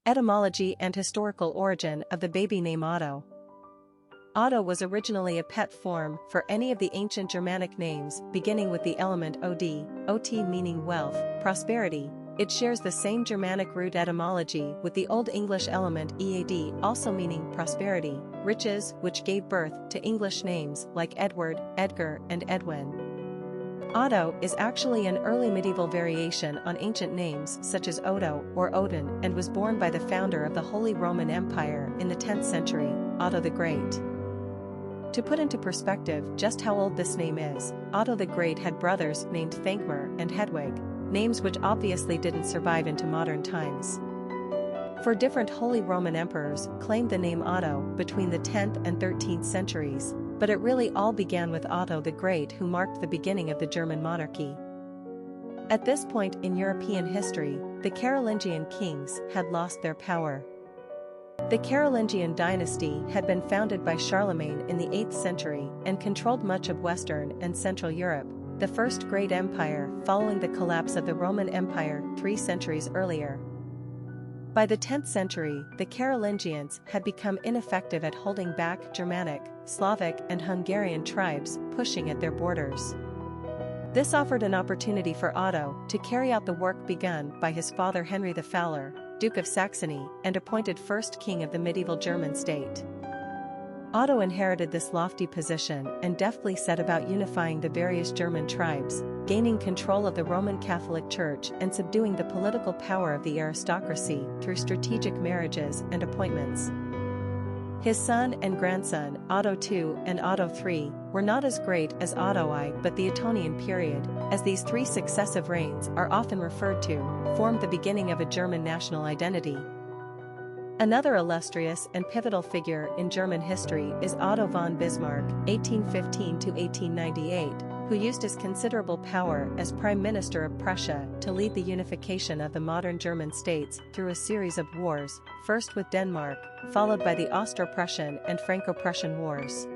Etymology and historical origin of the baby name Otto. Otto was originally a pet form for any of the ancient Germanic names, beginning with the element Od, ot meaning wealth, prosperity. It shares the same Germanic root etymology with the Old English element ead, also meaning prosperity, riches, which gave birth to English names like Edward, Edgar, and Edwin. Otto is actually an early medieval variation on ancient names such as Otto or Oden and was born by the founder of the Holy Roman Empire in the 10th century, Otto the Great. To put into perspective just how old this name is, Otto the Great had brothers named Thankmer and Hedwig, names which obviously didn't survive into modern times. For different Holy Roman emperors claimed the name Otto between the 10th and 13th centuries, but it really all began with Otto the Great, who marked the beginning of the German monarchy. At this point in European history, the Carolingian kings had lost their power. The Carolingian dynasty had been founded by Charlemagne in the 8th century and controlled much of Western and Central Europe, the first great empire following the collapse of the Roman Empire 3 centuries earlier. By the 10th century, the Carolingians had become ineffective at holding back Germanic, Slavic, and Hungarian tribes pushing at their borders. This offered an opportunity for Otto to carry out the work begun by his father Henry the Fowler, Duke of Saxony, and appointed first king of the medieval German state. Otto inherited this lofty position and deftly set about unifying the various German tribes, gaining control of the Roman Catholic Church and subduing the political power of the aristocracy through strategic marriages and appointments. His son and grandson, Otto II and Otto III, were not as great as Otto I, but the Ottonian period, as these 3 successive reigns are often referred to, formed the beginning of a German national identity. Another illustrious and pivotal figure in German history is Otto von Bismarck, 1815 to 1898, who used his considerable power as Prime Minister of Prussia to lead the unification of the modern German states through a series of wars, first with Denmark, followed by the Austro-Prussian and Franco-Prussian Wars.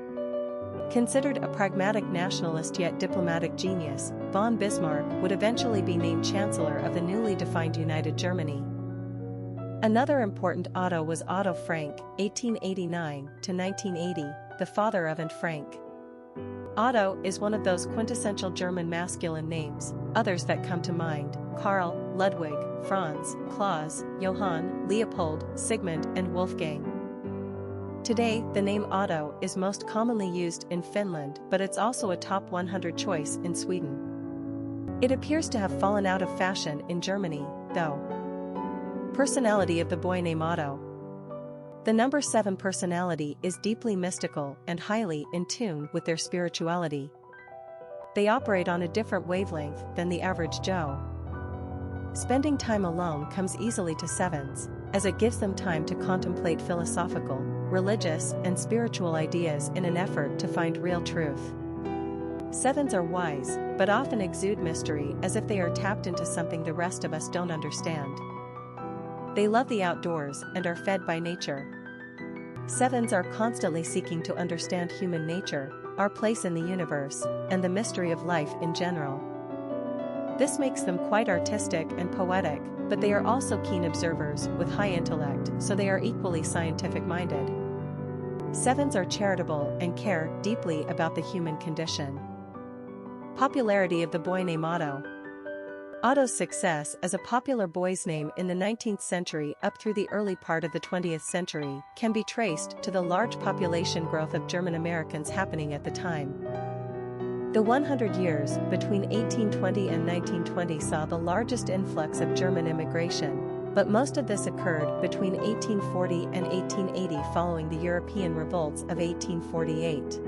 Considered a pragmatic nationalist yet diplomatic genius, von Bismarck would eventually be named Chancellor of the newly defined United Germany. Another important Otto was Otto Frank, 1889 to 1980, the father of Otto Frank. Otto is one of those quintessential German masculine names. Others that come to mind: Karl, Ludwig, Franz, Klaus, Johann, Leopold, Sigmund, and Wolfgang. Today, the name Otto is most commonly used in Finland, but it's also a top 100 choice in Sweden. It appears to have fallen out of fashion in Germany, though. Personality of the boy named Otto. The number 7 personality is deeply mystical and highly in tune with their spirituality. They operate on a different wavelength than the average Joe. Spending time alone comes easily to 7s, as it gives them time to contemplate philosophical, religious, and spiritual ideas in an effort to find real truth. 7s are wise, but often exude mystery as if they are tapped into something the rest of us don't understand. They love the outdoors and are fed by nature. 7s are constantly seeking to understand human nature, our place in the universe, and the mystery of life in general. This makes them quite artistic and poetic, but they are also keen observers with high intellect, so they are equally scientific-minded. 7s are charitable and care deeply about the human condition. Popularity of the boy named Otto. Otto's success as a popular boy's name in the 19th century up through the early part of the 20th century can be traced to the large population growth of German Americans happening at the time. The 100 years between 1820 and 1920 saw the largest influx of German immigration, but most of this occurred between 1840 and 1880 following the European revolts of 1848.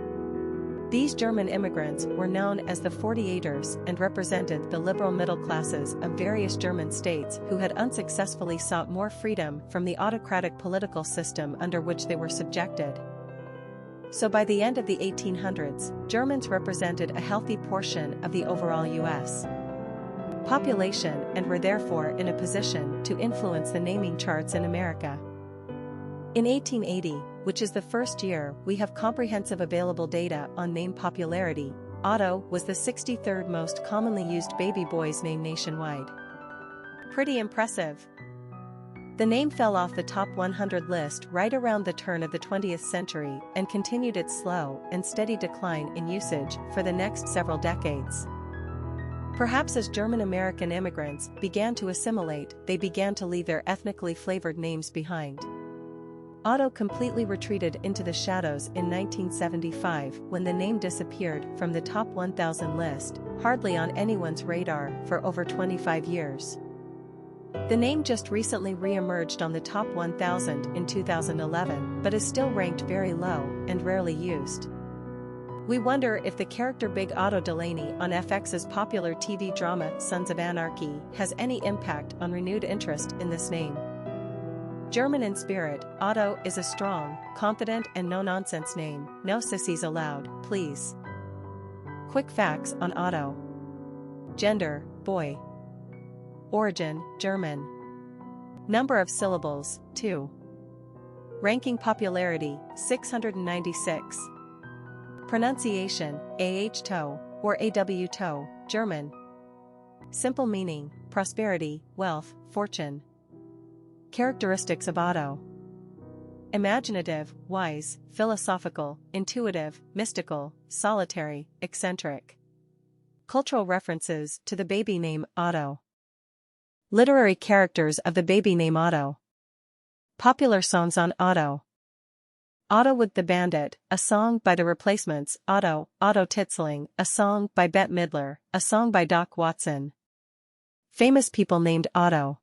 These German immigrants were known as the 48ers and represented the liberal middle classes of various German states who had unsuccessfully sought more freedom from the autocratic political system under which they were subjected. So by the end of the 1800s, Germans represented a healthy portion of the overall U.S. population and were therefore in a position to influence the naming charts in America. In 1880, which is the first year we have comprehensive available data on name popularity, Otto was the 63rd most commonly used baby boy's name nationwide. Pretty impressive. The name fell off the top 100 list right around the turn of the 20th century and continued its slow and steady decline in usage for the next several decades. Perhaps as German-American immigrants began to assimilate, they began to leave their ethnically flavored names behind. Otto completely retreated into the shadows in 1975 when the name disappeared from the top 1,000 list, hardly on anyone's radar for over 25 years. The name just recently re-emerged on the top 1,000 in 2011 but is still ranked very low and rarely used. We wonder if the character Big Otto Delaney on FX's popular TV drama Sons of Anarchy has any impact on renewed interest in this name. German in spirit, Otto is a strong, confident and no-nonsense name. No sissies allowed, please. Quick facts on Otto. Gender, boy. Origin, German. Number of syllables, 2. Ranking popularity, 696. Pronunciation, AH-to, or AW-to, German. Simple meaning, prosperity, wealth, fortune. Characteristics of Otto. Imaginative, wise, philosophical, intuitive, mystical, solitary, eccentric. Cultural references to the baby name Otto. Literary characters of the baby name Otto. Popular songs on Otto. Otto with the Bandit, a song by The Replacements. Otto Titsling, a song by Bette Midler, a song by Doc Watson. Famous people named Otto.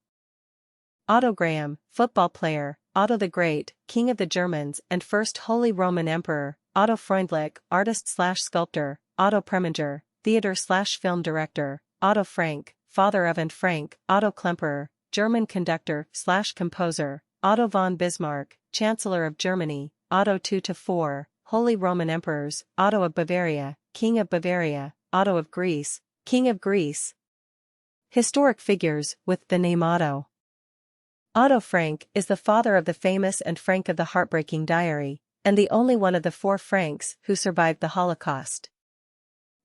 Otto Graham, football player. Otto the Great, King of the Germans and first Holy Roman Emperor. Otto Freundlich, artist/sculptor. Otto Preminger, theater/film director. Otto Frank, father of Anne Frank. Otto Klemperer, German conductor/composer. Otto von Bismarck, Chancellor of Germany. Otto II-IV, Holy Roman Emperors. Otto of Bavaria, King of Bavaria. Otto of Greece, King of Greece. Historic figures with the name Otto. Otto Frank is the father of the famous and Frank of the Heartbreaking Diary, and the only one of the 4 Franks who survived the Holocaust.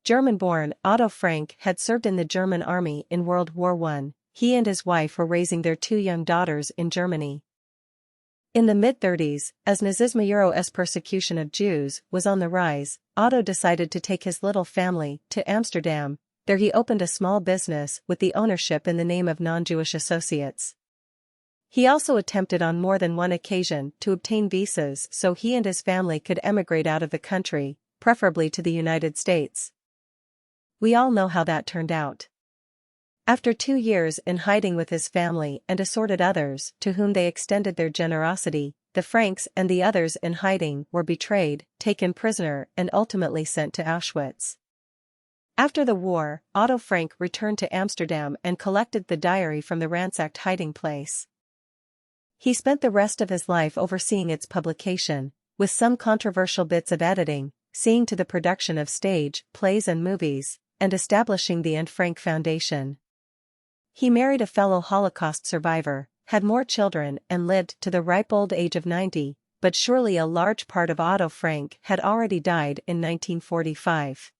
German-born, Otto Frank had served in the German army in World War I. He and his wife were raising their 2 young daughters in Germany. In the mid-30s, as Nazismo's persecution of Jews was on the rise, Otto decided to take his little family to Amsterdam. There he opened a small business with the ownership in the name of non-Jewish associates. He also attempted on more than one occasion to obtain visas so he and his family could emigrate out of the country, preferably to the United States. We all know how that turned out. After 2 years in hiding with his family and assorted others to whom they extended their generosity, the Franks and the others in hiding were betrayed, taken prisoner and ultimately sent to Auschwitz. After the war, Otto Frank returned to Amsterdam and collected the diary from the ransacked hiding place. He spent the rest of his life overseeing its publication, with some controversial bits of editing, seeing to the production of stage, plays and movies, and establishing the Anne Frank Foundation. He married a fellow Holocaust survivor, had more children and lived to the ripe old age of 90, but surely a large part of Otto Frank had already died in 1945.